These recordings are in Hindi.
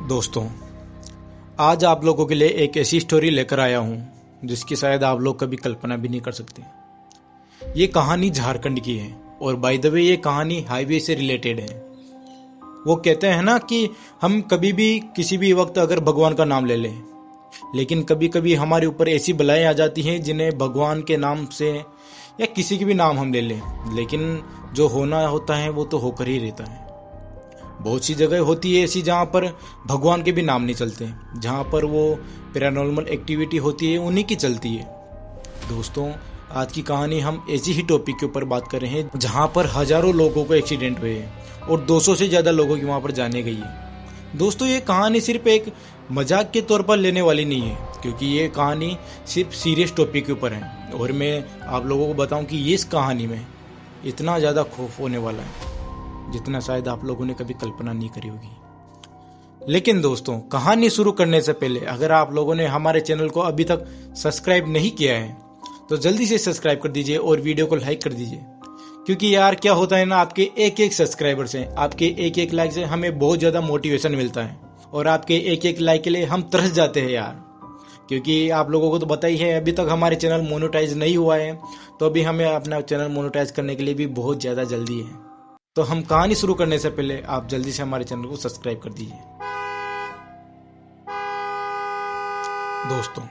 दोस्तों, आज आप लोगों के लिए एक ऐसी स्टोरी लेकर आया हूं जिसकी शायद आप लोग कभी कल्पना भी नहीं कर सकते। ये कहानी झारखंड की है और बाय द वे ये कहानी हाईवे से रिलेटेड है। वो कहते हैं ना कि हम कभी भी किसी भी वक्त अगर भगवान का नाम ले लें, लेकिन कभी कभी हमारे ऊपर ऐसी बलाएं आ जाती हैं जिन्हें भगवान के नाम से या किसी के भी नाम हम ले लें, लेकिन जो होना होता है वो तो होकर ही रहता है। बहुत सी जगह होती है ऐसी जहाँ पर भगवान के भी नाम नहीं चलते, जहाँ पर वो पैरानॉर्मल एक्टिविटी होती है उन्हीं की चलती है। दोस्तों, आज की कहानी हम ऐसी ही टॉपिक के ऊपर बात कर रहे हैं जहाँ पर हजारों लोगों को एक्सीडेंट हुए हैं और 200 से ज़्यादा लोगों की वहाँ पर जाने गई है। दोस्तों, ये कहानी सिर्फ एक मजाक के तौर पर लेने वाली नहीं है, क्योंकि ये कहानी सिर्फ सीरियस टॉपिक के ऊपर है और मैं आप लोगों को बताऊं कि ये इस कहानी में इतना ज़्यादा खौफ होने वाला है जितना शायद आप लोगों ने कभी कल्पना नहीं करी होगी। लेकिन दोस्तों, कहानी शुरू करने से पहले अगर आप लोगों ने हमारे चैनल को अभी तक सब्सक्राइब नहीं किया है तो जल्दी से सब्सक्राइब कर दीजिए और वीडियो को लाइक कर दीजिए, क्योंकि यार क्या होता है ना, आपके एक एक सब्सक्राइबर से, आपके एक एक लाइक से हमें बहुत ज़्यादा मोटिवेशन मिलता है और आपके एक एक लाइक के लिए हम तरस जाते हैं यार। क्योंकि आप लोगों को तो पता ही है, अभी तक हमारे चैनल मोनेटाइज नहीं हुआ है, तो अभी हमें अपना चैनल मोनेटाइज करने के लिए भी बहुत ज़्यादा जल्दी है। तो हम कहानी शुरू करने से पहले आप जल्दी से हमारे चैनल को सब्सक्राइब कर दीजिए। दोस्तों,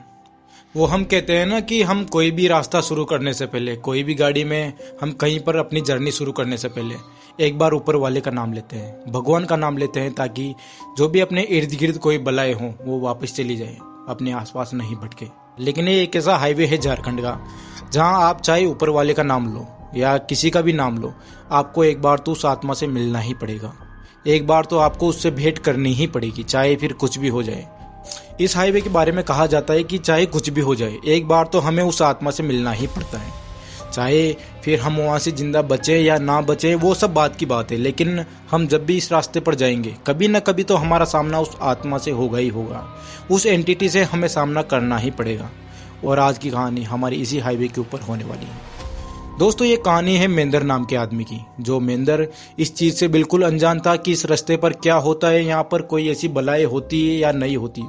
वो हम कहते हैं ना कि हम कोई भी रास्ता शुरू करने से पहले, कोई भी गाड़ी में हम कहीं पर अपनी जर्नी शुरू करने से पहले एक बार ऊपर वाले का नाम लेते हैं, भगवान का नाम लेते हैं, ताकि जो भी अपने इर्द गिर्द कोई बलाएं हों वो वापस चली जाए, अपने आसपास नहीं भटके। लेकिन ये एक ऐसा हाईवे है झारखंड का जहां आप चाहे ऊपर वाले का नाम लो या किसी का भी नाम लो, आपको एक बार तो उस आत्मा से मिलना ही पड़ेगा। एक बार तो आपको उससे भेंट करनी ही पड़ेगी, चाहे फिर कुछ भी हो जाए। इस हाईवे के बारे में कहा जाता है कि चाहे कुछ भी हो जाए, एक बार तो हमें उस आत्मा से मिलना ही पड़ता है। चाहे फिर हम वहाँ से जिंदा बचे या ना बचे, वो सब बात की बात है, लेकिन हम जब भी इस रास्ते पर जाएंगे कभी ना कभी तो हमारा सामना उस आत्मा से होगा ही होगा। उस एंटिटी से हमें सामना करना ही पड़ेगा। और आज की कहानी हमारी इसी हाईवे के ऊपर होने वाली है। दोस्तों, ये कहानी है महेंद्र नाम के आदमी की। जो महेंद्र इस चीज से बिल्कुल अनजान था कि इस रास्ते पर क्या होता है, यहाँ पर कोई ऐसी बलाएं होती है या नहीं होती,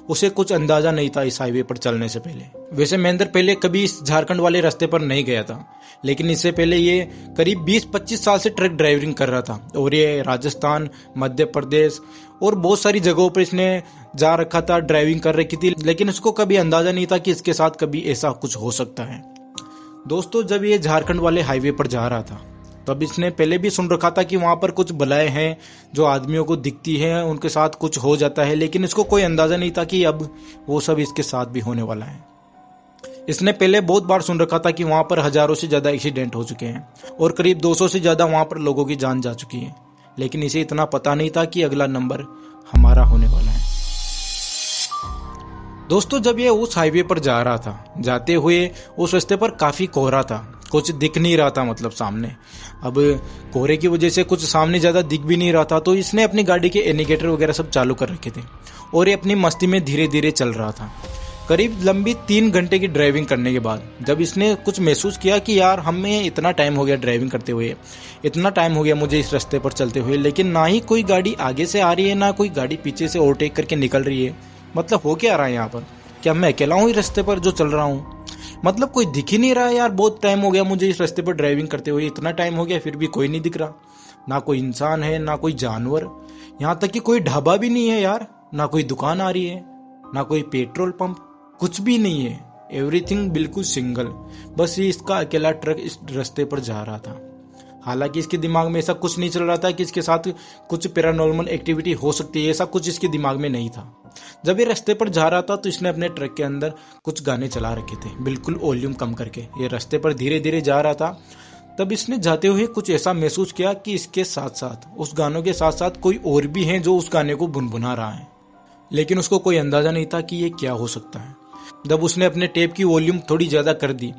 उसे कुछ अंदाजा नहीं था इस हाईवे पर चलने से पहले। वैसे महेंद्र पहले कभी इस झारखंड वाले रास्ते पर नहीं गया था, लेकिन इससे पहले ये करीब 20-25 साल से ट्रक ड्राइविंग कर रहा था और ये राजस्थान, मध्य प्रदेश और बहुत सारी जगहों पर इसने जा रखा था, ड्राइविंग कर रखी थी, लेकिन उसको कभी अंदाजा नहीं था कि इसके साथ कभी ऐसा कुछ हो सकता है। दोस्तों, जब ये झारखंड वाले हाईवे पर जा रहा था तब इसने पहले भी सुन रखा था कि वहां पर कुछ बलाएं हैं जो आदमियों को दिखती हैं, उनके साथ कुछ हो जाता है, लेकिन इसको कोई अंदाजा नहीं था कि अब वो सब इसके साथ भी होने वाला है। इसने पहले बहुत बार सुन रखा था कि वहां पर हजारों से ज्यादा एक्सीडेंट हो चुके हैं और करीब 200 से ज्यादा वहां पर लोगों की जान जा चुकी है, लेकिन इसे इतना पता नहीं था कि अगला नंबर हमारा होने वाला है। दोस्तों, जब ये उस हाईवे पर जा रहा था, जाते हुए उस रास्ते पर काफी कोहरा था, कुछ दिख नहीं रहा था, मतलब सामने। अब कोहरे की वजह से कुछ सामने ज्यादा दिख भी नहीं रहा था, तो इसने अपनी गाड़ी के इंडिकेटर वगैरह सब चालू कर रखे थे और ये अपनी मस्ती में धीरे धीरे चल रहा था। करीब लंबी 3 घंटे की ड्राइविंग करने के बाद जब इसने कुछ महसूस किया कि यार हमें इतना टाइम हो गया ड्राइविंग करते हुए, इतना टाइम हो गया मुझे इस रास्ते पर चलते हुए, लेकिन ना ही कोई गाड़ी आगे से आ रही है, ना कोई गाड़ी पीछे से ओवरटेक करके निकल रही है। मतलब हो क्या रहा है यहाँ पर? क्या मैं अकेला हूँ इस रास्ते पर जो चल रहा हूँ? मतलब कोई दिख ही नहीं रहा है यार। बहुत टाइम हो गया मुझे इस रास्ते पर ड्राइविंग करते हुए, इतना टाइम हो गया फिर भी कोई नहीं दिख रहा। ना कोई इंसान है, ना कोई जानवर, यहाँ तक कि कोई ढाबा भी नहीं है यार, ना कोई दुकान आ रही है, ना कोई पेट्रोल पंप, कुछ भी नहीं है। एवरीथिंग बिल्कुल सिंगल। बस ये इसका अकेला ट्रक इस रास्ते पर जा रहा था। हालांकि इसके दिमाग में ऐसा कुछ नहीं चल रहा था कि इसके साथ कुछ पैरानॉर्मल एक्टिविटी हो सकती है, ऐसा कुछ इसके दिमाग में नहीं था। जब ये रास्ते पर जा रहा था तो इसने अपने ट्रक के अंदर कुछ गाने चला रखे थे, बिल्कुल वॉल्यूम कम करके। ये रास्ते पर धीरे धीरे जा रहा था, तब इसने जाते हुए कुछ ऐसा महसूस किया कि इसके साथ साथ, उस गानों के साथ साथ कोई और भी है जो उस गाने को गुनगुना रहा है, लेकिन उसको कोई अंदाजा नहीं था कि ये क्या हो सकता है। जब उसने अपने टेप की वॉल्यूम थोड़ी ज्यादा कर दी,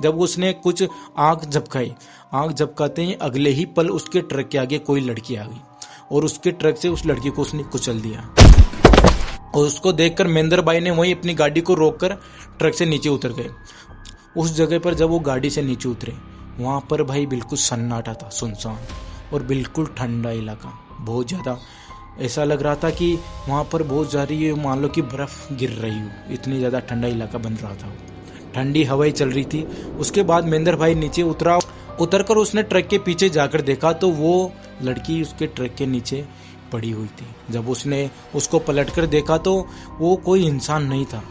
जब उसने कुछ आंख झपकाई, आंख झपकाते ही अगले ही पल उसके ट्रक के आगे कोई लड़की आ गई और उसके ट्रक से उस लड़की को उसने कुचल दिया। और उसको देखकर महेंद्र भाई ने वहीं अपनी गाड़ी को रोककर ट्रक से नीचे उतर गए। उस जगह पर जब वो गाड़ी से नीचे उतरे, वहां पर भाई बिल्कुल सन्नाटा था, सुनसान और बिल्कुल ठंडा इलाका, बहुत ज्यादा ऐसा लग रहा था कि वहाँ पर बहुत ज़्यादा मान लो कि बर्फ़ गिर रही हो, इतनी ज़्यादा ठंडा इलाका बन रहा था। ठंडी हवाएं चल रही थी। उसके बाद महेंद्र भाई नीचे उतरकर उसने ट्रक के पीछे जाकर देखा तो वो लड़की उसके ट्रक के नीचे पड़ी हुई थी। जब उसने उसको पलटकर देखा तो वो कोई इंसान नहीं था।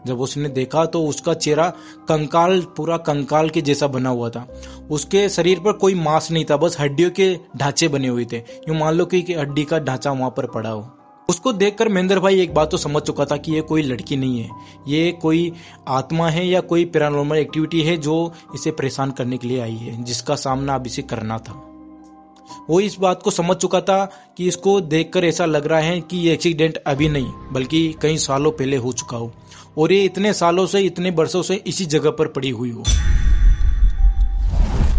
जब उसने देखा तो उसका चेहरा कंकाल, पूरा कंकाल के जैसा बना हुआ था। उसके शरीर पर कोई मांस नहीं था, बस हड्डियों के ढांचे बने हुए थे। यूं मान लो कि हड्डी का ढांचा वहां पर पड़ा हो। उसको देखकर महेंद्र भाई एक बात तो समझ चुका था कि ये कोई लड़की नहीं है, ये कोई आत्मा है या कोई पैरानॉर्मल एक्टिविटी है जो इसे परेशान करने के लिए आई है, जिसका सामना अब इसे करना था। वो इस बात को समझ चुका था कि इसको देखकर ऐसा लग रहा है कि ये एक्सीडेंट अभी नहीं बल्कि कई सालों पहले हो चुका हो और ये इतने सालों से, इतने वर्षों से इसी जगह पर पड़ी हुई हो।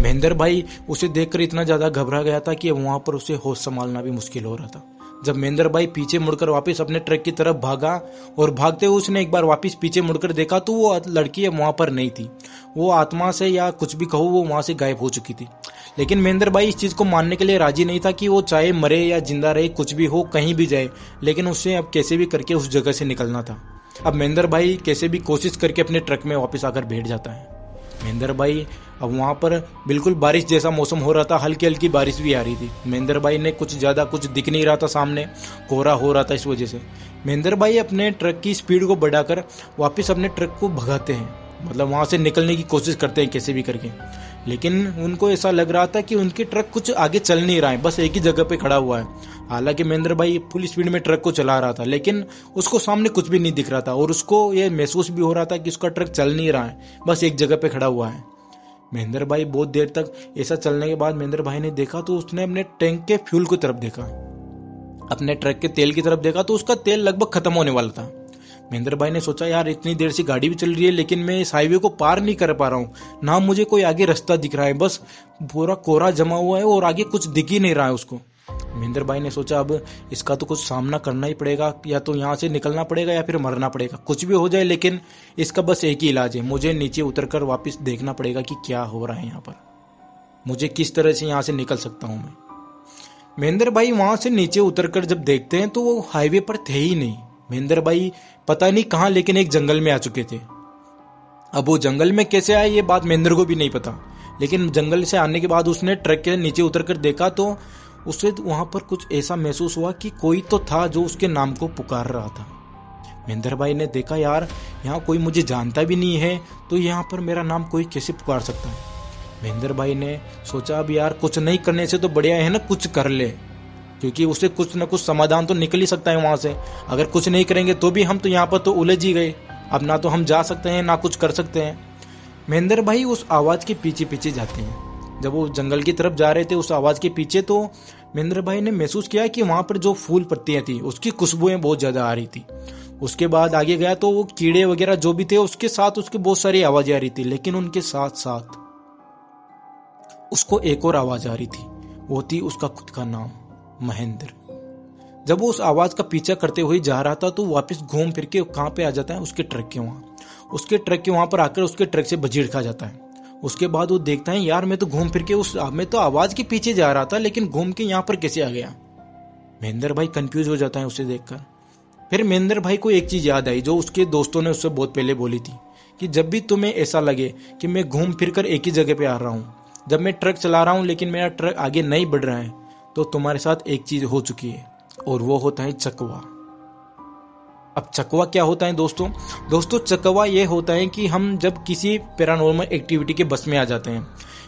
महेंद्र भाई उसे देखकर इतना ज्यादा घबरा गया था कि वहां पर उसे होश संभालना भी मुश्किल हो रहा था। जब महेंद्र भाई पीछे मुड़कर वापस अपने ट्रक की तरफ भागा और भागते हुए उसने एक बार वापस पीछे मुड़कर देखा तो वो लड़की वहां पर नहीं थी। वो आत्मा से या कुछ भी कहो, वो वहां से गायब हो चुकी थी। लेकिन महेंद्र भाई इस चीज को मानने के लिए राजी नहीं था कि वो चाहे मरे या जिंदा रहे, कुछ भी हो, कहीं भी जाए, लेकिन उसे अब कैसे भी करके उस जगह से निकलना था। अब महेंद्र भाई कैसे भी कोशिश करके अपने ट्रक में वापस आकर बैठ जाता है। महेंद्र भाई अब वहां पर बिल्कुल बारिश जैसा मौसम हो रहा था, हल्की हल्की बारिश भी आ रही थी। महेंद्र भाई ने कुछ दिख नहीं रहा था, सामने कोहरा हो रहा था। इस वजह से महेंद्र भाई अपने ट्रक की स्पीड को बढ़ाकर वापस अपने ट्रक को भगाते हैं, मतलब वहां से निकलने की कोशिश करते हैं कैसे भी करके। लेकिन उनको ऐसा लग रहा था कि उनकी ट्रक कुछ आगे चल नहीं रहा है, बस एक ही जगह पे खड़ा हुआ है। हालांकि महेंद्र भाई फुल स्पीड में ट्रक को चला रहा था, लेकिन उसको सामने कुछ भी नहीं दिख रहा था और उसको ये महसूस भी हो रहा था कि उसका ट्रक चल नहीं रहा है, बस एक जगह पे खड़ा हुआ है। महेंद्र भाई बहुत देर तक ऐसा चलने के बाद महेंद्र भाई ने देखा तो उसने अपने टैंक के फ्यूल की तरफ देखा, अपने ट्रक के तेल की तरफ देखा तो उसका तेल लगभग खत्म होने वाला था। महेंद्र भाई ने सोचा, यार इतनी देर से गाड़ी भी चल रही है लेकिन मैं इस हाईवे को पार नहीं कर पा रहा हूँ, ना मुझे कोई आगे रास्ता दिख रहा है, बस पूरा कोहरा जमा हुआ है और आगे कुछ दिख ही नहीं रहा है उसको। महेंद्र भाई ने सोचा अब इसका तो कुछ सामना करना ही पड़ेगा, या तो यहाँ से निकलना पड़ेगा या फिर मरना पड़ेगा, कुछ भी हो जाए लेकिन इसका बस एक ही इलाज है, मुझे नीचे उतरकर वापस देखना पड़ेगा कि क्या हो रहा है यहाँ पर, मुझे किस तरह से यहाँ से निकल सकता हूँ मैं। महेंद्र भाई वहां से नीचे उतरकर जब देखते हैं तो वो हाईवे पर थे ही नहीं। महेंद्र भाई पता नहीं कहाँ, लेकिन एक जंगल में आ चुके थे। अब वो जंगल में कैसे आए ये बात महेंद्र को भी नहीं पता, लेकिन जंगल से आने के बाद उसने ट्रक के नीचे उतरकर देखा तो उसे वहां पर कुछ ऐसा महसूस हुआ कि कोई तो था जो उसके नाम को पुकार रहा था। महेंद्र भाई ने देखा, यार यहाँ कोई मुझे जानता भी नहीं है तो यहाँ पर मेरा नाम कोई कैसे पुकार सकता है। महेंद्र भाई ने सोचा, अब यार कुछ नहीं करने से तो बढ़िया है ना कुछ कर ले, क्योंकि उसे कुछ न कुछ समाधान तो निकल ही सकता है वहां से। अगर कुछ नहीं करेंगे तो भी हम तो यहाँ पर तो उलझ ही गए, अब ना तो हम जा सकते हैं ना कुछ कर सकते हैं। महेंद्र भाई उस आवाज के पीछे पीछे जाते हैं। जब वो जंगल की तरफ जा रहे थे उस आवाज के पीछे, तो महेंद्र भाई ने महसूस किया कि वहां पर जो फूल पत्तियां थी उसकी खुशबुएं बहुत ज्यादा आ रही थी। उसके बाद आगे गया तो वो कीड़े वगैरह जो भी थे उसके साथ उसके बहुत सारी आवाजें आ रही थी, लेकिन उनके साथ साथ उसको एक और आवाज आ रही थी, वो थी उसका खुद का नाम, महेंद्र। जब वो उस आवाज का पीछा करते हुए जा रहा था तो वापस घूम फिर के कहां पे आ जाता है, उसके ट्रक के वहां। उसके ट्रक के वहां पर आकर उसके ट्रक से बजीड़ खा जाता है। उसके बाद वो देखता है, यार मैं तो घूम फिर के मैं तो आवाज के पीछे जा रहा था लेकिन घूम के यहाँ पर कैसे आ गया। महेंद्र भाई कंफ्यूज हो जाता है उसे देखकर। फिर महेंद्र भाई को एक चीज याद आई जो उसके दोस्तों ने उससे बहुत पहले बोली थी कि जब भी तुम्हें ऐसा लगे कि मैं घूम फिर कर एक ही जगह पे आ रहा हूँ, जब मैं ट्रक चला रहा हूँ लेकिन मेरा ट्रक आगे नहीं बढ़ रहा है, तो तुम्हारे साथ एक चीज हो चुकी है और वो होता है चकवा। अब चकवा क्या होता है दोस्तों चकवा ये होता है कि हम जब किसी पैरानॉर्मल एक्टिविटी के बस में आ जाते हैं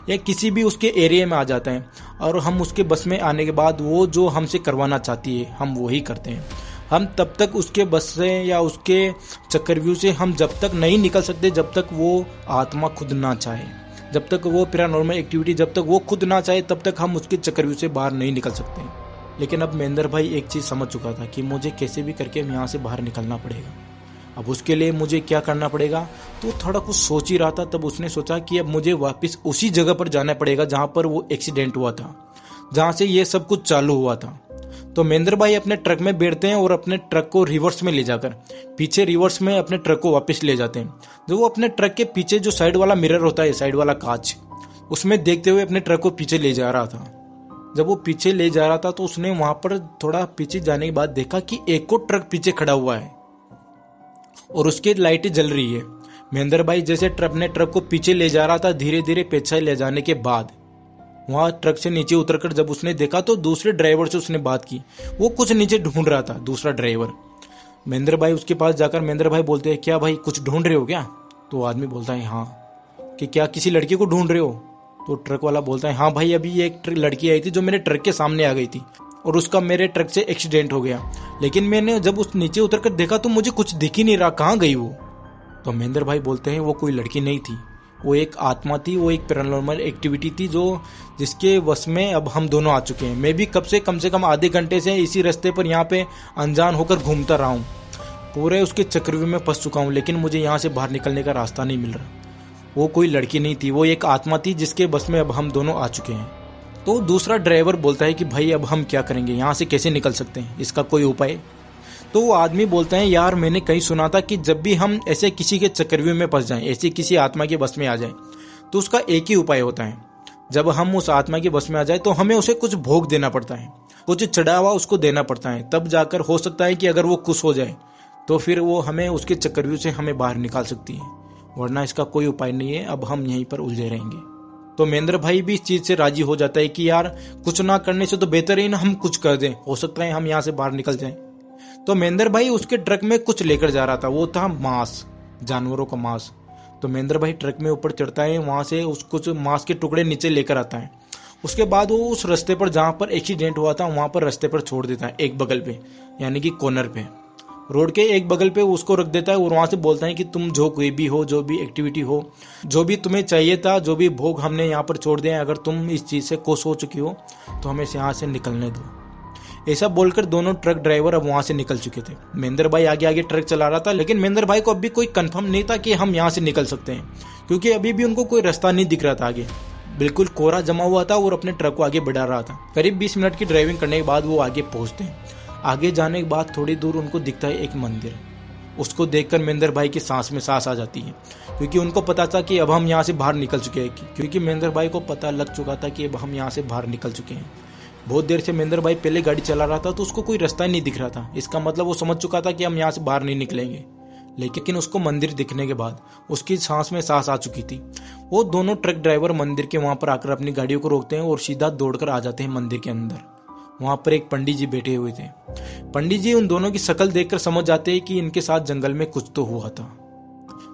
या किसी भी उसके एरिया में आ जाते हैं और हम उसके बस में आने के बाद वो जो हमसे करवाना चाहती है हम वही करते हैं। हम तब तक उसके बस से या उसके चक्रव्यूह से हम जब तक नहीं निकल सकते जब तक वो आत्मा खुद ना चाहे, जब तक वो पैरानॉर्मल एक्टिविटी जब तक वो खुद ना चाहे तब तक हम उसके चक्रव्यूह से बाहर नहीं निकल सकते। लेकिन अब महेंद्र भाई एक चीज समझ चुका था कि मुझे कैसे भी करके यहाँ से बाहर निकलना पड़ेगा। अब उसके लिए मुझे क्या करना पड़ेगा, तो थोड़ा कुछ सोच ही रहा था। तब उसने सोचा कि अब मुझे वापस उसी जगह पर जाना पड़ेगा जहां पर वो एक्सीडेंट हुआ था, जहां से ये सब कुछ चालू हुआ था। तो महेंद्र भाई अपने ट्रक में बैठते हैं और अपने ट्रक को रिवर्स में ले जाकर पीछे रिवर्स में अपने ट्रक को वापस ले जाते हैं। जो वो अपने ट्रक के पीछे जो साइड वाला मिरर होता है, साइड वाला कांच, उसमें देखते हुए अपने ट्रक को पीछे ले जा रहा था। जब वो पीछे ले जा रहा था तो उसने वहां पर थोड़ा पीछे जाने के बाद देखा कि एक और ट्रक पीछे खड़ा हुआ है और उसकी लाइटें जल रही है। महेंद्र भाई जैसे अपने ट्रक को पीछे ले जा रहा था, धीरे धीरे पीछे ले जाने के बाद वहां ट्रक से नीचे उतरकर जब उसने देखा तो दूसरे ड्राइवर से उसने बात की। वो कुछ नीचे ढूंढ रहा था दूसरा ड्राइवर। महेंद्र भाई उसके पास जाकर महेंद्र भाई बोलते हैं, क्या भाई कुछ ढूंढ रहे हो क्या? तो आदमी बोलता है हाँ। कि क्या किसी लड़की को ढूंढ रहे हो? तो ट्रक वाला बोलता है, हाँ भाई, अभी एक लड़की आई थी जो मेरे ट्रक के सामने आ गई थी और उसका मेरे ट्रक से एक्सीडेंट हो गया, लेकिन मैंने जब उस नीचे उतर कर देखा तो मुझे कुछ दिख ही नहीं रहा, कहाँ गई वो? तो महेंद्र भाई बोलते हैं, वो कोई लड़की नहीं थी, वो एक आत्मा थी, वो एक पैरानॉर्मल एक्टिविटी थी जो जिसके वश में अब हम दोनों आ चुके हैं। मैं भी कम से कम आधे घंटे से इसी रास्ते पर यहाँ पे अनजान होकर घूमता रहा हूँ, पूरे उसके चक्रव्यूह में फंस चुका हूँ, लेकिन मुझे यहाँ से बाहर निकलने का रास्ता नहीं मिल रहा। वो कोई लड़की नहीं थी, वो एक आत्मा थी जिसके बस में अब हम दोनों आ चुके हैं। तो दूसरा ड्राइवर बोलता है कि भाई अब हम क्या करेंगे, यहाँ से कैसे निकल सकते हैं, इसका कोई उपाय? तो वो आदमी बोलता है, यार मैंने कहीं सुना था कि जब भी हम ऐसे किसी के चक्रव्यूह में फंस जाएं, ऐसी किसी आत्मा के बस में आ जाएं, तो उसका एक ही उपाय होता है। जब हम उस आत्मा के बस में आ जाए तो हमें उसे कुछ भोग देना पड़ता है, कुछ चढ़ावा उसको देना पड़ता है, तब जाकर हो सकता है कि अगर वो खुश हो जाए तो फिर वो हमें उसके चक्रव्यूह से हमें बाहर निकाल सकती है, वरना इसका कोई उपाय नहीं है, अब हम यहीं पर उलझे रहेंगे। तो महेंद्र भाई भी इस चीज से राजी हो जाता है कि यार कुछ ना करने से तो बेहतर है ना हम कुछ कर दें, हो सकता है हम यहाँ से बाहर निकल जाएं। तो महेंद्र भाई उसके ट्रक में कुछ लेकर जा रहा था, वो था मांस, जानवरों का मांस। तो महेंद्र भाई ट्रक में ऊपर चढ़ता है, वहां से उस कुछ मांस के टुकड़े नीचे लेकर आता है। उसके बाद वो उस रास्ते पर जहां पर एक्सीडेंट हुआ था वहां पर रास्ते पर छोड़ देता है, एक बगल पे, यानी कि कॉर्नर पे, रोड के एक बगल पे उसको रख देता है और वहां से बोलता है कि तुम जो कोई भी हो, जो भी एक्टिविटी हो, जो भी तुम्हें चाहिए था, जो भी भोग हमने यहाँ पर छोड़ दिए, अगर तुम इस चीज से खुश हो चुकी हो तो हमें यहाँ से निकलने दो। ऐसा बोलकर दोनों ट्रक ड्राइवर अब वहां से निकल चुके थे। महेंद्र भाई आगे आगे ट्रक चला रहा था, लेकिन महेंद्र भाई को अभी कोई कंफर्म नहीं था कि हम यहाँ से निकल सकते हैं, क्योंकि अभी भी उनको कोई रास्ता नहीं दिख रहा था आगे, बिल्कुल कोहरा जमा हुआ था और अपने ट्रक को आगे बढ़ा रहा था। करीब 20 मिनट की ड्राइविंग करने के बाद वो आगे पहुंचते हैं। आगे जाने के बाद थोड़ी दूर उनको दिखता है एक मंदिर। उसको देखकर महेंद्र भाई की सांस में सांस आ जाती है, क्योंकि उनको पता था कि अब हम यहाँ से बाहर निकल चुके हैं, क्योंकि महेंद्र भाई को पता लग चुका था कि अब हम यहाँ से बाहर निकल चुके हैं। बहुत देर से महेंद्र भाई पहले गाड़ी चला रहा था तो उसको कोई रास्ता ही नहीं दिख रहा था, इसका मतलब वो समझ चुका था कि हम यहाँ से बाहर नहीं निकलेंगे। लेकिन उसको मंदिर दिखने के बाद उसकी सांस में सांस आ चुकी थी। वो दोनों ट्रक ड्राइवर मंदिर के वहां पर आकर अपनी गाड़ियों को रोकते हैं और सीधा दौड़कर आ जाते हैं मंदिर के अंदर। वहां पर एक पंडित जी बैठे हुए थे। पंडित जी उन दोनों की शक्ल देखकर समझ जाते हैं कि इनके साथ जंगल में कुछ तो हुआ था।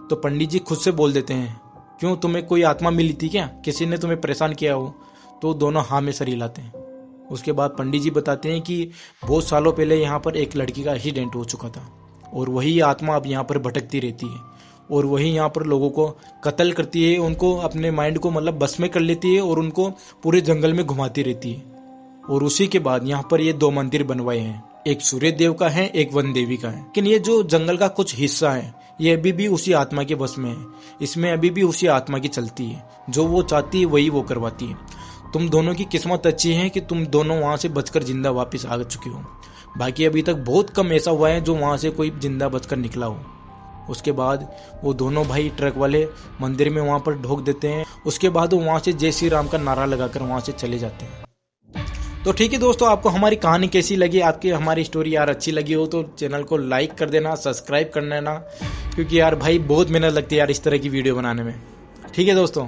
तो पंडित जी खुद से बोल देते हैं, क्यों, तुम्हें कोई आत्मा मिली थी क्या, किसी ने तुम्हें परेशान किया हो? तो दोनों हाँ में सर हिलाते हैं। उसके बाद पंडित जी बताते हैं कि बहुत सालों पहले यहाँ पर एक लड़की का एक्सीडेंट हो चुका था और वही आत्मा अब यहाँ पर भटकती रहती है और वही यहाँ पर लोगों को कत्ल करती है, उनको अपने माइंड को मतलब बस में कर लेती है और उनको पूरे जंगल में घुमाती रहती है। और उसी के बाद यहाँ पर ये 2 मंदिर बनवाए हैं, एक सूर्य देव का है, एक वन देवी का है। लेकिन ये जो जंगल का कुछ हिस्सा है ये अभी भी उसी आत्मा के बस में है, इसमें अभी भी उसी आत्मा की चलती है, जो वो चाहती है वही वो करवाती है। तुम दोनों की किस्मत अच्छी है कि तुम दोनों वहां से बचकर जिंदा वापस आ चुके हो, बाकी अभी तक बहुत कम ऐसा हुआ है जो वहां से कोई जिंदा बचकर निकला हो। उसके बाद वो दोनों भाई ट्रक वाले मंदिर में वहां पर ढोक देते हैं। उसके बाद वो वहां से जय श्री राम का नारा लगाकर वहां से चले जाते हैं। तो ठीक है दोस्तों, आपको हमारी कहानी कैसी लगी, आपकी हमारी स्टोरी यार अच्छी लगी हो तो चैनल को लाइक कर देना, सब्सक्राइब कर लेना, क्योंकि यार भाई बहुत मेहनत लगती है यार इस तरह की वीडियो बनाने में। ठीक है दोस्तों।